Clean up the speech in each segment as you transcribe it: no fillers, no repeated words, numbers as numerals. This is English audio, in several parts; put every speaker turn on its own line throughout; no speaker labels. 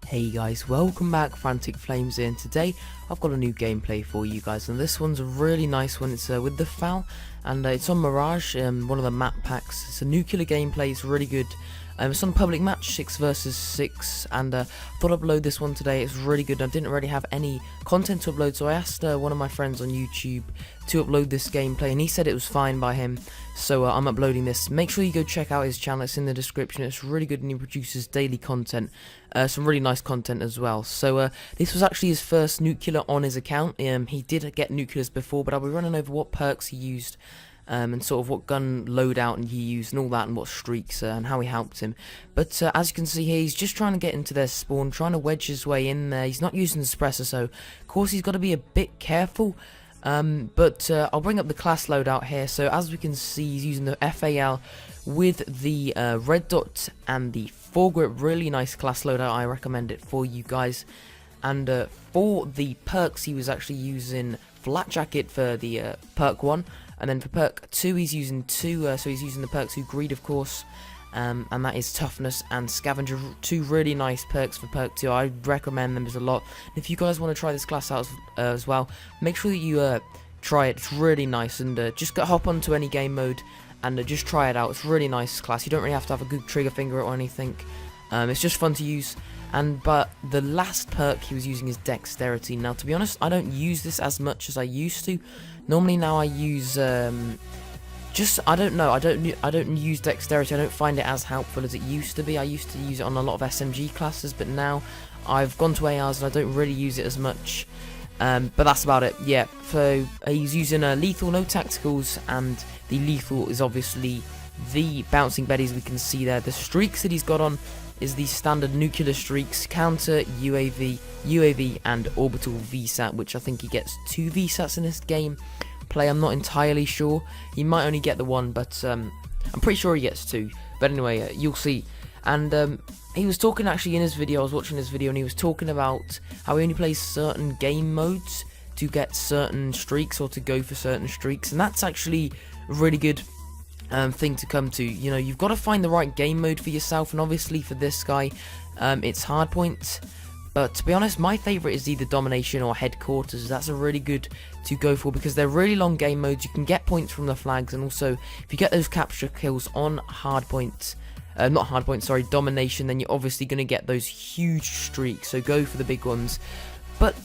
Hey guys, welcome back, FranTiC FlameZz here, and today I've got a new gameplay for you guys, and this one's a really nice one. It's with the FAL, and it's on Mirage, one of the map packs. It's a nuclear gameplay, it's really good. It's on public match, 6 versus 6, and I thought I'd upload this one today. It's really good. I didn't really have any content to upload, so I asked one of my friends on YouTube to upload this gameplay, and he said it was fine by him, so I'm uploading this. Make sure you go check out his channel, it's in the description. It's really good, and he produces daily content, some really nice content as well. So this was actually his first nuclear on his account. He did get nuclears before, but I'll be running over what perks he used, and sort of what gun loadout he used and all that, and what streaks and how he helped him. But as you can see here, he's just trying to get into their spawn, trying to wedge his way in there. He's not using the suppressor, so of course he's got to be a bit careful. But I'll bring up the class loadout here. So as we can see, he's using the FAL with the red dot and the foregrip. Really nice class loadout. I recommend it for you guys. And for the perks, he was actually using flat jacket for the perk 1, and then for perk 2 he's using 2, so he's using the perk 2 greed, of course, and that is toughness and scavenger. 2 really nice perks for perk 2. I recommend them, there's a lot. And if you guys want to try this class out as well, make sure that you try it. It's really nice, and just hop onto any game mode and just try it out. It's really nice class. You don't really have to have a good trigger finger or anything. It's just fun to use. But the last perk he was using is dexterity. Now, to be honest, I don't use this as much as I used to. Normally now I use I don't use dexterity. I don't find it as helpful as it used to be. I used to use it on a lot of SMG classes, but now I've gone to ARs and I don't really use it as much. But that's about it. Yeah, so he's using lethal, no tacticals, and the lethal is obviously the bouncing beddies we can see there. The streaks that he's got on is the standard nuclear streaks, counter, UAV, and orbital VSAT, which I think he gets 2 VSATs in this game play. I'm not entirely sure. He might only get the 1, but I'm pretty sure he gets 2. But anyway, you'll see. And he was talking actually in his video, I was watching his video, and he was talking about how he only plays certain game modes to get certain streaks, or to go for certain streaks, and that's actually a really good thing to come to. You know, you've got to find the right game mode for yourself, and obviously for this guy, it's Hardpoint. But to be honest, my favourite is either Domination or Headquarters. That's a really good to go for, because they're really long game modes. You can get points from the flags, and also if you get those capture kills on Hardpoint, not Hardpoint, sorry, Domination, then you're obviously going to get those huge streaks, so go for the big ones. But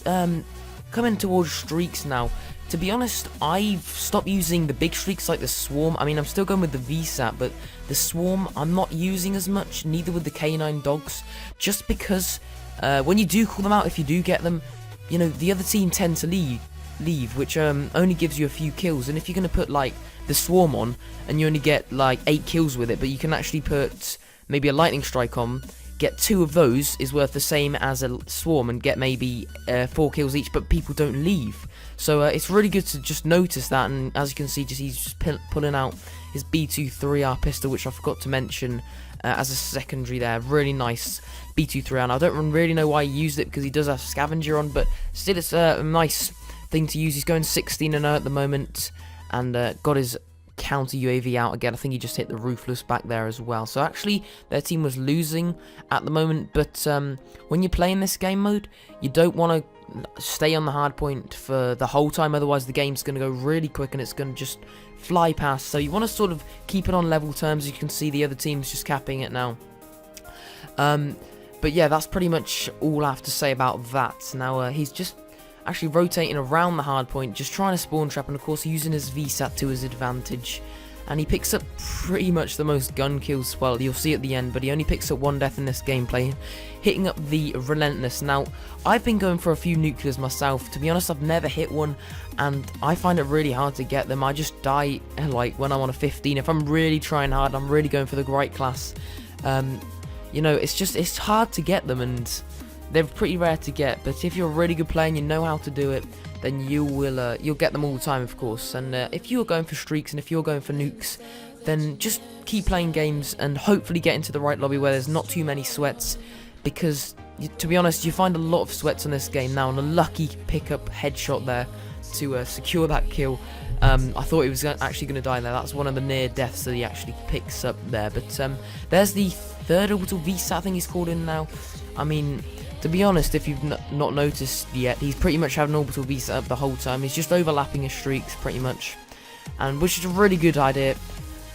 coming towards streaks now, to be honest, I've stopped using the big streaks like the Swarm. I mean, I'm still going with the VSAT, but the Swarm I'm not using as much, neither with the K9 dogs, just because when you do call them out, if you do get them, you know, the other team tend to leave, which only gives you a few kills. And if you're going to put like the Swarm on and you only get like 8 kills with it, but you can actually put maybe a lightning strike on, get 2 of those is worth the same as a Swarm, and get maybe 4 kills each, but people don't leave. So it's really good to just notice that. And as you can see, he's just pulling out his B23R pistol, which I forgot to mention as a secondary there. Really nice B23R. And I don't really know why he used it, because he does have scavenger on, but still it's a nice thing to use. He's going 16-0 at the moment, and got his counter UAV out again. I think he just hit the Ruthless back there as well. So actually their team was losing at the moment, but when you're playing this game mode, you don't want to stay on the hard point for the whole time, otherwise the game's going to go really quick and it's going to just fly past. So you want to sort of keep it on level terms. You can see the other team's just capping it now. But yeah, that's pretty much all I have to say about that. Now he's just actually rotating around the hard point, just trying to spawn trap, and of course using his VSAT to his advantage. And he picks up pretty much the most gun kills. Well, you'll see at the end, but he only picks up 1 death in this gameplay, hitting up the Relentless. Now, I've been going for a few nuclears myself. To be honest, I've never hit one, and I find it really hard to get them. I just die like when I'm on a 15. If I'm really trying hard, I'm really going for the right class. You know, it's hard to get them, and they're pretty rare to get. But if you're a really good player and you know how to do it, then you'll get them all the time, of course. And if you're going for streaks and if you're going for nukes, then just keep playing games and hopefully get into the right lobby where there's not too many sweats, because to be honest, you find a lot of sweats on this game now, and a lucky pickup headshot there to secure that kill. I thought he was actually going to die there. That's one of the near deaths that he actually picks up there. But there's the third orbital VSAT, I think he's called in now. I mean, to be honest, if you've not noticed yet, he's pretty much had an orbital V set up the whole time. He's just overlapping his streaks pretty much, and which is a really good idea.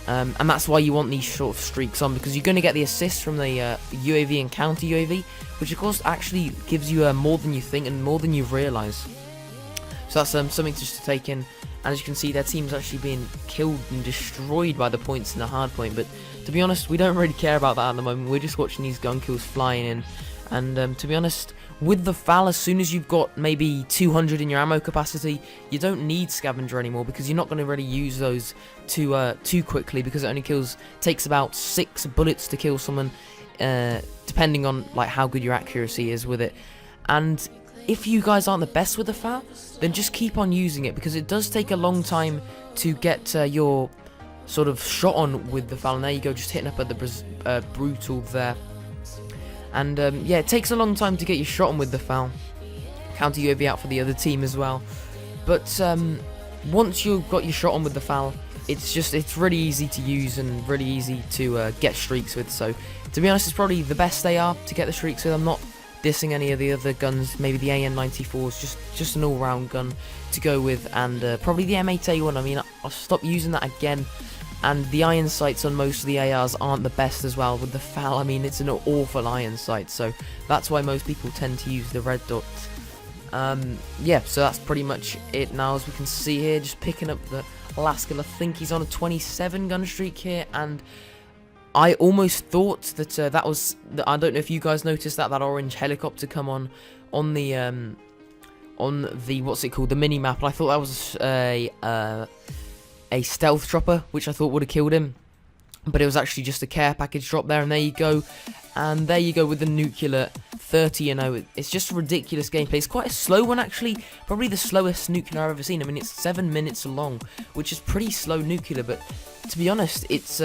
And that's why you want these sort of streaks on, because you're going to get the assist from the UAV and counter UAV, which of course actually gives you more than you think and more than you realise. So that's something just to take in. And as you can see, their team's actually being killed and destroyed by the points in the hard point. But to be honest, we don't really care about that at the moment. We're just watching these gun kills flying in. And to be honest, with the FAL, as soon as you've got maybe 200 in your ammo capacity, you don't need scavenger anymore, because you're not going to really use those too quickly, because it only takes about 6 bullets to kill someone, depending on like how good your accuracy is with it. And if you guys aren't the best with the FAL, then just keep on using it, because it does take a long time to get your sort of shot on with the FAL. And there you go, just hitting up at the brutal there. And yeah, it takes a long time to get your shot on with the FAL. Counter UAV out for the other team as well. But once you've got your shot on with the FAL, it's really easy to use and really easy to get streaks with. So to be honest, it's probably the best AR to get the streaks with. I'm not dissing any of the other guns. Maybe the AN-94 is just an all-round gun to go with, and probably the M8A1. I mean, I'll stop using that again. And the iron sights on most of the ARs aren't the best as well. With the FAL, I mean, it's an awful iron sight, so that's why most people tend to use the red dot. Yeah, so that's pretty much it now. As we can see here, just picking up the last kill. I think he's on a 27 gun streak here, and I almost thought that that was... I don't know if you guys noticed that orange helicopter come on the what's it called, the mini map. I thought that was a stealth dropper, which I thought would have killed him, but it was actually just a care package drop there. And there you go, with the nuclear 30-0. It's just ridiculous gameplay. It's quite a slow one actually, probably the slowest nuclear I've ever seen. I mean, it's 7 minutes long, which is pretty slow nuclear, but to be honest, it's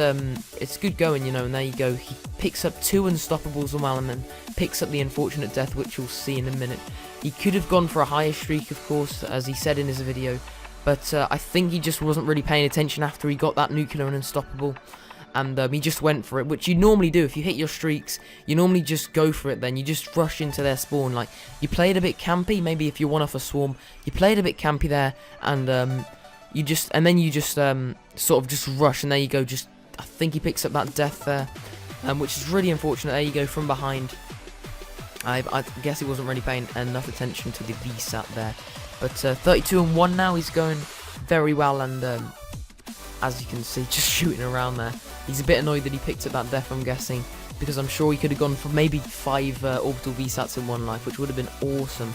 good going, you know. And there you go, he picks up 2 unstoppables as well, and then picks up the unfortunate death, which you'll see in a minute. He could have gone for a higher streak, of course, as he said in his video, but I think he just wasn't really paying attention after he got that nuclear and unstoppable, and he just went for it, which you normally do. If you hit your streaks, you normally just go for it. Then you just rush into their spawn. Like, you played a bit campy, maybe if you one off a swarm, you played a bit campy there, and you just sort of just rush, and there you go. Just, I think he picks up that death there, which is really unfortunate. There you go, from behind. I guess he wasn't really paying enough attention to the VSAT there. But 32-1 now, he's going very well, and as you can see, just shooting around there. He's a bit annoyed that he picked up that death, I'm guessing, because I'm sure he could have gone for maybe 5 orbital VSATs in one life, which would have been awesome.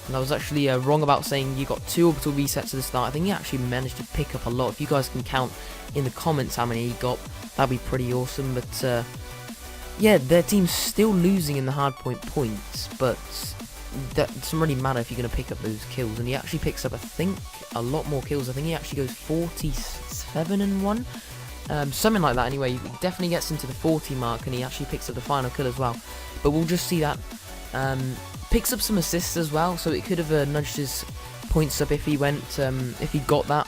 And I was actually wrong about saying you got 2 orbital VSATs at the start. I think he actually managed to pick up a lot. If you guys can count in the comments how many he got, that'd be pretty awesome. But yeah, their team's still losing in the hardpoint points, but that doesn't really matter if you're going to pick up those kills. And he actually picks up, I think, a lot more kills. I think he actually goes 47-1, something like that. Anyway, he definitely gets into the 40 mark, and he actually picks up the final kill as well. But we'll just see that. Picks up some assists as well, so it could have nudged his points up if he went, if he got that.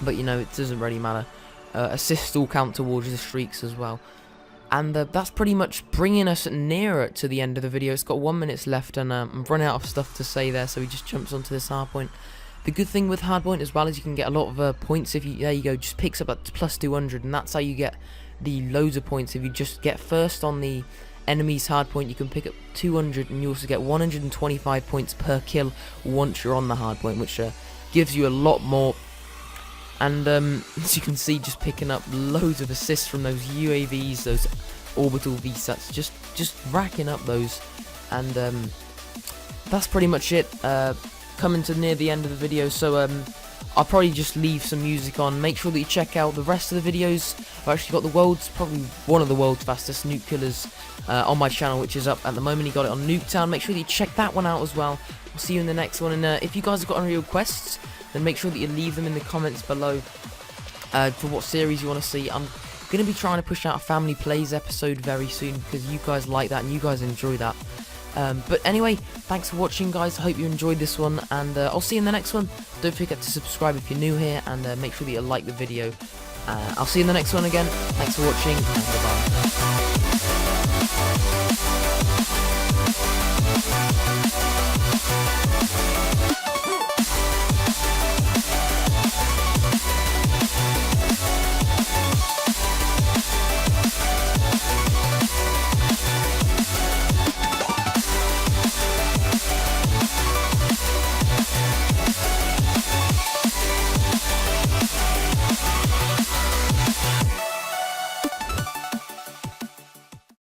But you know, it doesn't really matter. Assists all count towards the streaks as well. And that's pretty much bringing us nearer to the end of the video. It's got 1 minute left, and I'm running out of stuff to say there, so he just jumps onto this hardpoint. The good thing with hardpoint as well is you can get a lot of points if you, there you go, just picks up at plus 200, and that's how you get the loads of points. If you just get first on the enemy's hardpoint, you can pick up 200, and you also get 125 points per kill once you're on the hardpoint, which gives you a lot more. And as you can see, just picking up loads of assists from those UAVs, those orbital VSATs, just racking up those. And that's pretty much it. Coming to near the end of the video, so I'll probably just leave some music on. Make sure that you check out the rest of the videos. I've actually got probably one of the world's fastest nuke killers on my channel, which is up at the moment. He got it on Nuketown. Make sure that you check that one out as well. I'll see you in the next one. And if you guys have got any requests, then make sure that you leave them in the comments below for what series you want to see. I'm going to be trying to push out a family plays episode very soon, because you guys like that and you guys enjoy that. But anyway, thanks for watching, guys. I hope you enjoyed this one, and I'll see you in the next one. Don't forget to subscribe if you're new here, and make sure that you like the video. I'll see you in the next one again. Thanks for watching, and bye-bye.